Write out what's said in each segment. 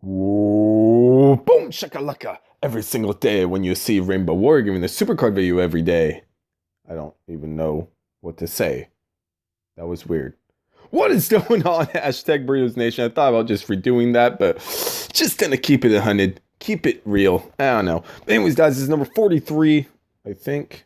Whoa, boom, shakalaka. Every single day when you see Rainbow Warrior giving the supercard video every day. I don't even know what to say. That was weird. What is going on? Hashtag Burritos Nation. I thought about just redoing that, but just gonna keep it 100. Keep it real. I don't know. But anyways, guys, this is number 43, I think.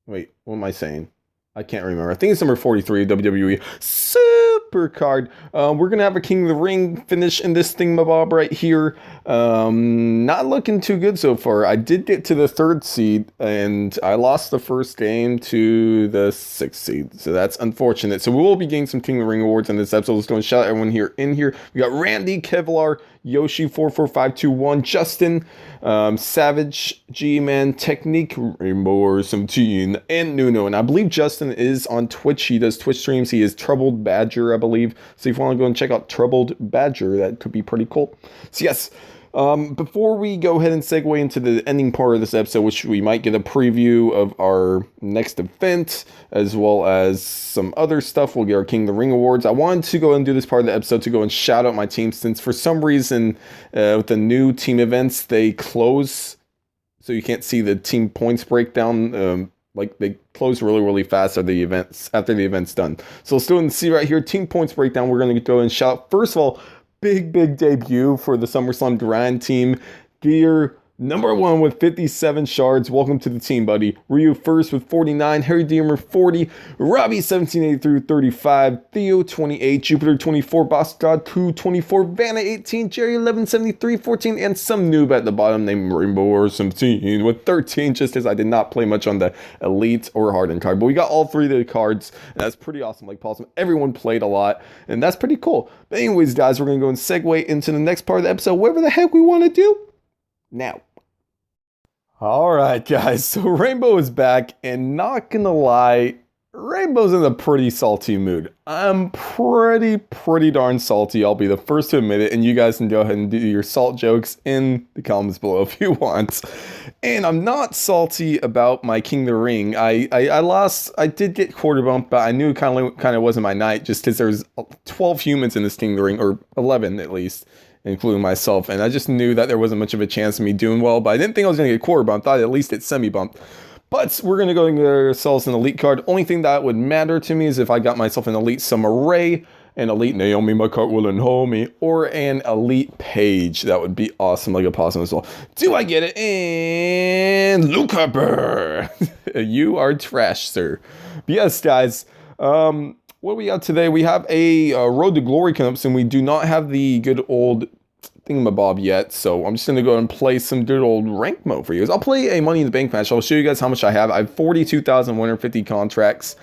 Wait, what am I saying? I can't remember. I think it's number 43, WWE SUPERCARD. We're going to have a King of the Ring finish in this thingamabob right here. Not looking too good so far. I did get to the 3rd seed, and I lost the first game to the 6th seed. So that's unfortunate. So we will be getting some King of the Ring awards in this episode. Let's go and shout out everyone here in here. We got Randy, Kevlar, Yoshi 44521, Justin, Savage, G-Man, Technique, Rainbow 17, and Nuno. And I believe Justin is on Twitch. He does Twitch streams. He is Troubled Badger, I believe. So if you want to go and check out Troubled Badger, that could be pretty cool. So yes, before we go ahead and segue into the ending part of this episode, which we might get a preview of our next event, as well as some other stuff, we'll get our King of the Ring awards. I wanted to go and do this part of the episode to go and shout out my team, since for some reason, with the new team events, they close, so you can't see the team points breakdown. Like they close really, really fast after the event's done. So let's do it and see right here. Team points breakdown. We're going to go and shout. First of all, big debut for the SummerSlam Grand team. Gear number 1 with 57 shards. Welcome to the team, buddy. Ryu first with 49. Harry Deemer 40. Robbie 1783 35. Theo 28. Jupiter 24. Boss God 2 24. Vanna 18. Jerry 1173 14. And some noob at the bottom named Rainbow 17 with 13. Just as I did not play much on the Elite or Hardened card. But we got all 3 of the cards. And that's pretty awesome. Like Paul said, everyone played a lot. And that's pretty cool. But anyways, guys, we're going to go and segue into the next part of the episode. Whatever the heck we want to do now. Alright guys, so Rainbow is back, and not gonna lie, Rainbow's in a pretty salty mood. I'm pretty darn salty, I'll be the first to admit it, and you guys can go ahead and do your salt jokes in the comments below if you want. And I'm not salty about my King of the Ring. I lost, I did get quarter bumped, but I knew it kind of wasn't my night, just because there's 12 humans in this King of the Ring, or 11 at least, including myself, and I just knew that there wasn't much of a chance of me doing well, but I didn't think I was going to get quarter bumped. I thought at least it's semi-bumped. But we're going to go and get ourselves an Elite card. Only thing that would matter to me is if I got myself an Elite Summer Rae, an Elite Naomi, my Cartwheel and Homie, or an Elite Paige. That would be awesome, like a possum as well. Do I get it? And Luke Harper! You are trash, sir. But yes, guys, what do we got today? We have a Road to Glory coming up soon. We do not have the good old thingamabob yet, so I'm just going to go and play some good old rank mode for you guys. I'll play a Money in the Bank match. I'll show you guys how much I have. I have 42,150 contracts,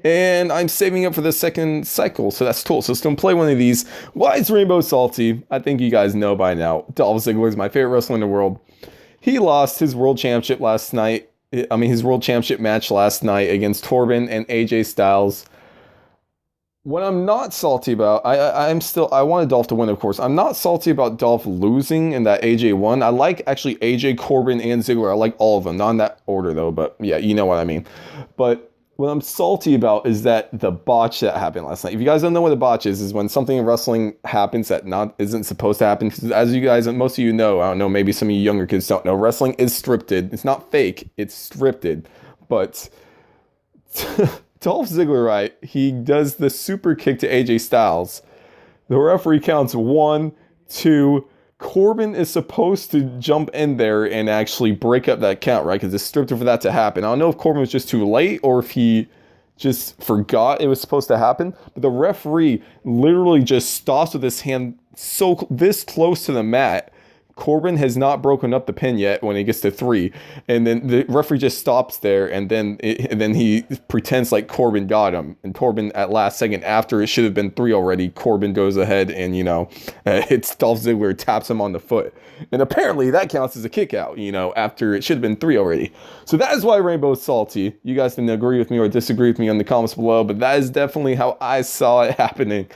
and I'm saving up for the second cycle, so that's cool. So let's go and play one of these. Why is Rainbow salty? I think you guys know by now. Dolph Ziggler is my favorite wrestler in the world. He lost his world championship last night. His world championship match last night against Corbin and AJ Styles. What I'm not salty about, I wanted Dolph to win, of course. I'm not salty about Dolph losing in that AJ won. I like actually AJ, Corbin, and Ziggler. I like all of them. Not in that order though, but yeah, you know what I mean. But what I'm salty about is that the botch that happened last night. If you guys don't know what a botch is when something in wrestling happens that isn't supposed to happen. Because as you guys, most of you know, I don't know, maybe some of you younger kids don't know, wrestling is scripted. It's not fake, it's scripted. But Dolph Ziggler, right? He does the super kick to AJ Styles. The referee counts 1, 2. Corbin is supposed to jump in there and actually break up that count, right? Because it's scripted for that to happen. I don't know if Corbin was just too late or if he just forgot it was supposed to happen. But the referee literally just stops with his hand this close to the mat. Corbin has not broken up the pin yet when he gets to 3, and then the referee just stops there, and then he pretends like Corbin got him, and Corbin at last second, after it should have been 3 already, Corbin goes ahead and hits Dolph Ziggler, taps him on the foot, and apparently that counts as a kick out, after it should have been 3 already. So that is why Rainbow is salty. You guys can agree with me or disagree with me in the comments below, but that is definitely how I saw it happening,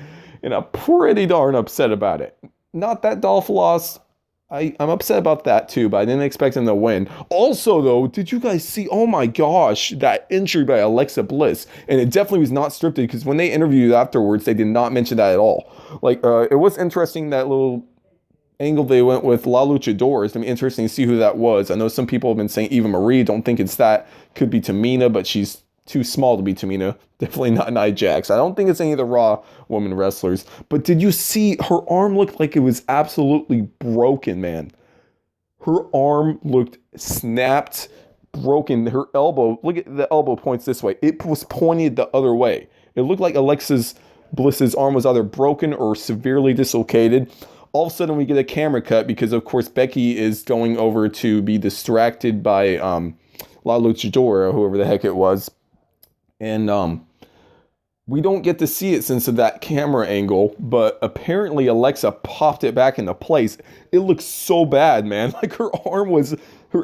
and I'm pretty darn upset about it. Not that Dolph lost. I'm upset about that too, but I didn't expect him to win. Also, though, did you guys see, oh my gosh, that injury by Alexa Bliss? And it definitely was not scripted, because when they interviewed afterwards, they did not mention that at all. Like, it was interesting, that little angle they went with La Luchadora. It's going to be interesting to see who that was. I know some people have been saying Eva Marie. Don't think it's that. Could be Tamina, but she's too small to be Tamina. Definitely not Nia Jax. I don't think it's any of the Raw women wrestlers. But did you see her arm looked like it was absolutely broken, man? Her arm looked snapped, broken. Her elbow, look at the elbow points this way. It was pointed the other way. It looked like Alexa Bliss's arm was either broken or severely dislocated. All of a sudden, we get a camera cut because, of course, Becky is going over to be distracted by La Luchadora, whoever the heck it was. And we don't get to see it since of that camera angle, but apparently Alexa popped it back into place. It looks so bad, man. Like her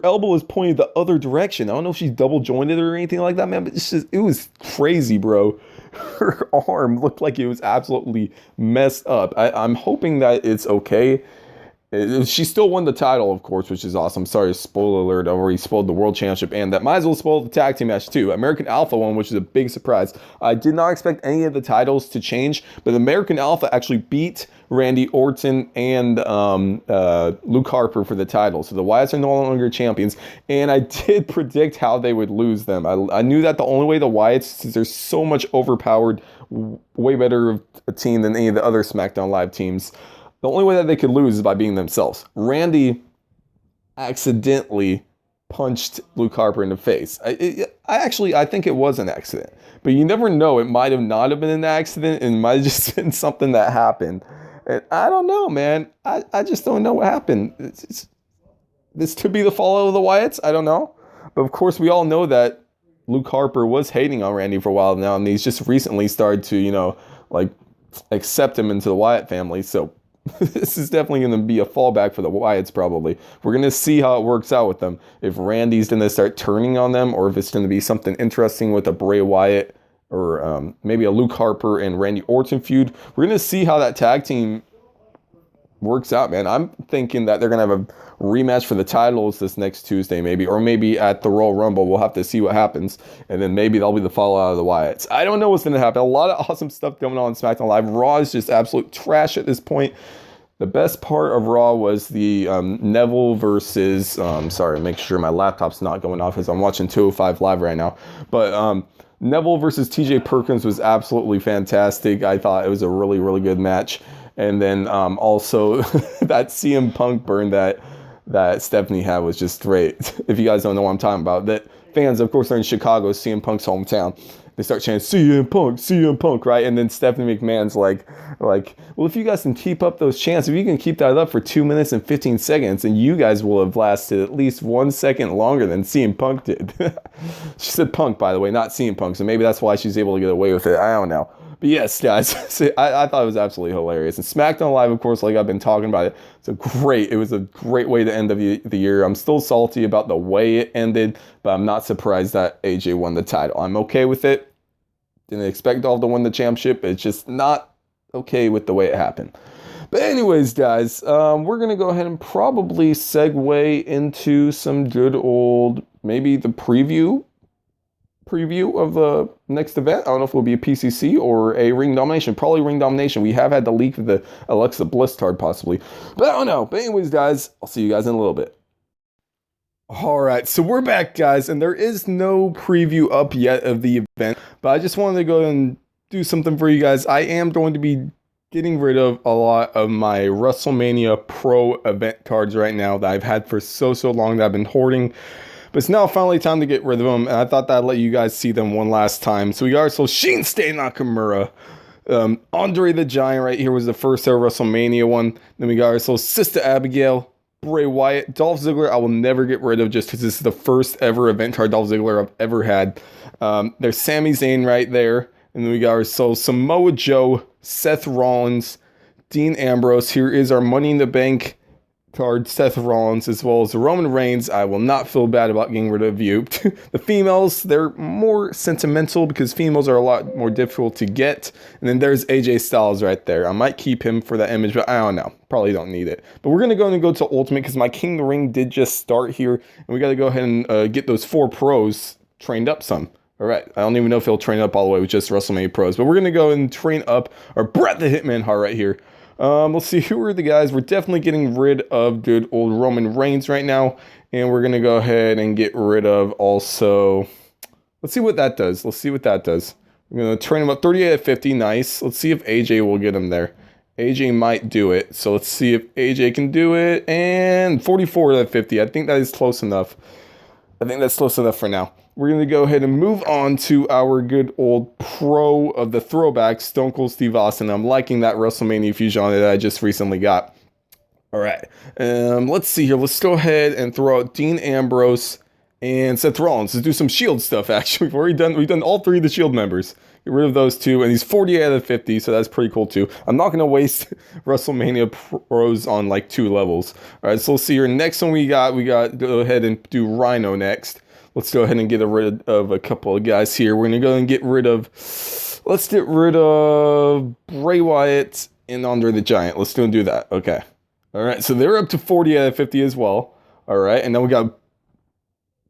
elbow was pointed the other direction. I don't know if she's double jointed or anything like that, man, but it was crazy, bro. Her arm looked like it was absolutely messed up. I'm hoping that it's okay. She still won the title, of course, which is awesome. Sorry, spoiler alert. I already spoiled the World Championship, and that might as well spoil the tag team match, too. American Alpha won, which is a big surprise. I did not expect any of the titles to change, but American Alpha actually beat Randy Orton and Luke Harper for the title. So the Wyatts are no longer champions, and I did predict how they would lose them. I knew that the only way the Wyatts, since they're so much overpowered, way better of a team than any of the other SmackDown Live teams, the only way that they could lose is by being themselves. Randy accidentally punched Luke Harper in the face. I think it was an accident. But you never know. It might have not have been an accident, and it might have just been something that happened. And I don't know, man. I just don't know what happened. This could be the fallout of the Wyatts. I don't know. But of course, we all know that Luke Harper was hating on Randy for a while now, and he's just recently started to, accept him into the Wyatt family. So this is definitely going to be a fallback for the Wyatts, probably. We're going to see how it works out with them. If Randy's going to start turning on them, or if it's going to be something interesting with a Bray Wyatt, or maybe a Luke Harper and Randy Orton feud. We're going to see how that tag team works out, man. I'm thinking that they're going to have a rematch for the titles this next Tuesday, maybe. Or maybe at the Royal Rumble. We'll have to see what happens. And then maybe that'll be the fallout of the Wyatts. I don't know what's going to happen. A lot of awesome stuff going on SmackDown Live. Raw is just absolute trash at this point. The best part of Raw was the Neville versus... sorry, make sure my laptop's not going off because I'm watching 205 Live right now. But Neville versus TJ Perkins was absolutely fantastic. I thought it was a really, really good match. And then also that CM Punk burn that Stephanie had was just great. If you guys don't know what I'm talking about. That fans, of course, are in Chicago, CM Punk's hometown. They start chanting, CM Punk, right? And then Stephanie McMahon's like, well, if you guys can keep up those chants, if you can keep that up for 2 minutes and 15 seconds, then you guys will have lasted at least 1 second longer than CM Punk did. She said Punk, by the way, not CM Punk, so maybe that's why she's able to get away with it. I don't know. But yes, guys, I thought it was absolutely hilarious. And SmackDown Live, of course, like I've been talking about it, it was a great way to end the year. I'm still salty about the way it ended, but I'm not surprised that AJ won the title. I'm okay with it. Didn't expect Dolph to win the championship. It's just not okay with the way it happened. But anyways, guys, we're going to go ahead and probably segue into some good old, maybe the preview of the next event. I don't know if it will be a PCC or a Ring Domination. Probably Ring Domination. We have had the leak of the Alexa Bliss card possibly. But I don't know. But anyways, guys, I'll see you guys in a little bit. Alright, so we're back, guys, and there is no preview up yet of the event. But I just wanted to go and do something for you guys. I am going to be getting rid of a lot of my WrestleMania Pro event cards right now that I've had for so long that I've been hoarding. But it's now finally time to get rid of them, and I thought that I'd let you guys see them one last time. So we got ourselves Shinsuke Nakamura. Andre the Giant right here was the first ever WrestleMania one. Then we got ourselves Sister Abigail, Bray Wyatt, Dolph Ziggler. I will never get rid of just because this is the first ever event card Dolph Ziggler I've ever had. There's Sami Zayn right there. And then we got ourselves Samoa Joe, Seth Rollins, Dean Ambrose. Here is our Money in the Bank card, Seth Rollins, as well as Roman Reigns. I will not feel bad about getting rid of you. The females, they're more sentimental because females are a lot more difficult to get. And then there's AJ Styles right there. I might keep him for that image, but I don't know. Probably don't need it. But we're going to go to Ultimate because my King of the Ring did just start here. And we got to go ahead and get those 4 pros trained up some. All right, I don't even know if he'll train up all the way with just WrestleMania pros, but we're going to go and train up our Bret the Hitman Hart right here. Let's see, who are the guys? We're definitely getting rid of good old Roman Reigns right now. And we're going to go ahead and get rid of also... Let's see what that does. Let's see what that does. We're going to train him up 38 at 50. Nice. Let's see if AJ will get him there. AJ might do it. So let's see if AJ can do it. And 44 at 50. I think that is close enough. I think that's close enough for now. We're going to go ahead and move on to our good old pro of the throwback, Stone Cold Steve Austin. I'm liking that WrestleMania fusion that I just recently got. All right. Let's see here. Let's go ahead and throw out Dean Ambrose and Seth Rollins. Let's do some Shield stuff, actually. We've done all 3 of the Shield members. Get rid of those 2, and he's 48 out of 50, so that's pretty cool too. I'm not going to waste WrestleMania pros on like 2 levels. All right, so let's see here. Next one we got go ahead and do Rhino next. Let's go ahead and get rid of a couple of guys here. We're going to go and get rid of, let's get rid of Bray Wyatt and Andre the Giant. Let's go and do that. Okay. All right, so they're up to 40 out of 50 as well. All right, and then we got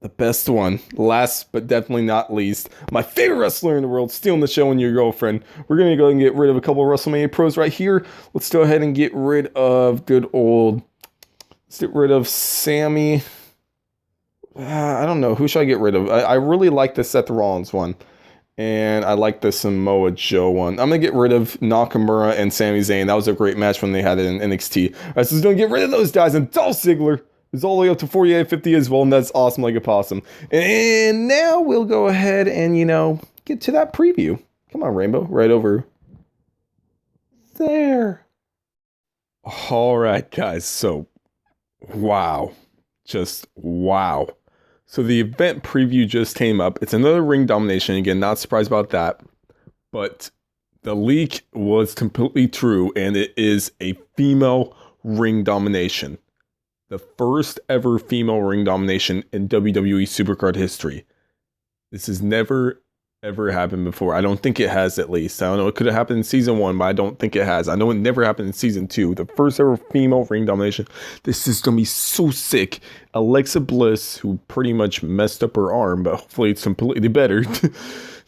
the best one, last but definitely not least, my favorite wrestler in the world, stealing the show and your girlfriend. We're going to go and get rid of a couple of WrestleMania pros right here. Let's go ahead and get rid of let's get rid of Sammy. I don't know, who should I get rid of? I really like the Seth Rollins one, and I like the Samoa Joe one. I'm going to get rid of Nakamura and Sami Zayn. That was a great match when they had it in NXT. All right, so let's go and get rid of those guys, and Dolph Ziggler is all the way up to 48.50 as well, and that's awesome like a possum. And now we'll go ahead and, get to that preview. Come on, Rainbow, right over there. All right, guys, so, wow. Just wow. So the event preview just came up. It's another ring domination. Again, not surprised about that. But the leak was completely true, and it is a female ring domination. The first ever female ring domination in WWE Supercard history. This has never, ever happened before. I don't think it has, at least. I don't know. It could have happened in season 1, but I don't think it has. I know it never happened in season 2. The first ever female ring domination. This is going to be so sick. Alexa Bliss, who pretty much messed up her arm, but hopefully it's completely better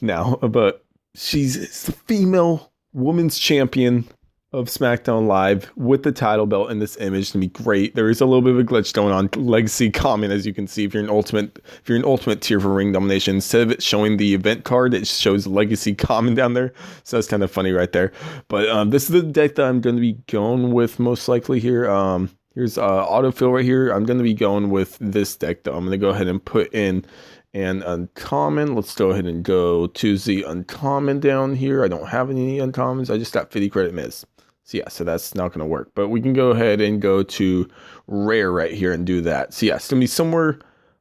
now. But she's the female women's champion of SmackDown Live with the title belt in this image. It's gonna be great. There is a little bit of a glitch going on. Legacy comment, as you can see, if you're an ultimate tier for ring domination, instead of it showing the event card, it shows Legacy comment down there. So that's kind of funny right there. But this is the deck that I'm going to be going with most likely here. Here's autofill right here. I'm going to be going with this deck though. I'm going to go ahead and put in an uncommon. Let's go ahead and go to the uncommon down here. I don't have any uncommons. I just got 50 credit miss. So yeah, so that's not going to work. But we can go ahead and go to rare right here and do that. So yeah, it's going to be somewhere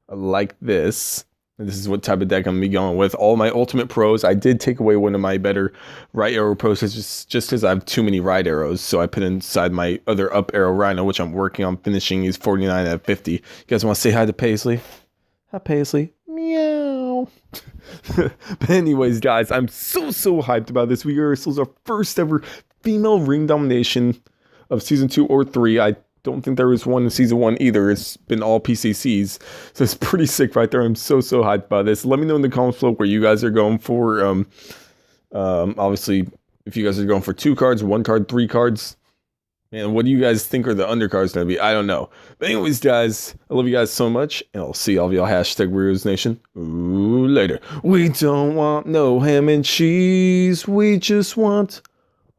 like this. And this is what type of deck I'm going to be going with. All my ultimate pros. I did take away one of my better right arrow pros just because I have too many right arrows. So I put inside my other up arrow Rhino, which I'm working on finishing. He's 49 out of 50. You guys want to say hi to Paisley? Hi, Paisley. Meow. But anyways, guys, I'm so hyped about this. This is our first ever female ring domination of season 2 or 3. I don't think there was one in season 1 either. It's been all PCCs. So it's pretty sick right there. I'm so hyped about this. Let me know in the comments below where you guys are going for. Obviously, if you guys are going for 2 cards, 1 card, 3 cards. Man, what do you guys think are the undercards going to be? I don't know. But anyways, guys, I love you guys so much. And I'll see all of y'all. #Weirdos Nation. Ooh, later. We don't want no ham and cheese. We just want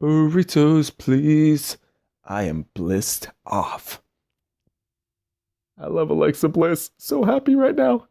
burritos, please. I am blissed off. I love Alexa Bliss. So happy right now.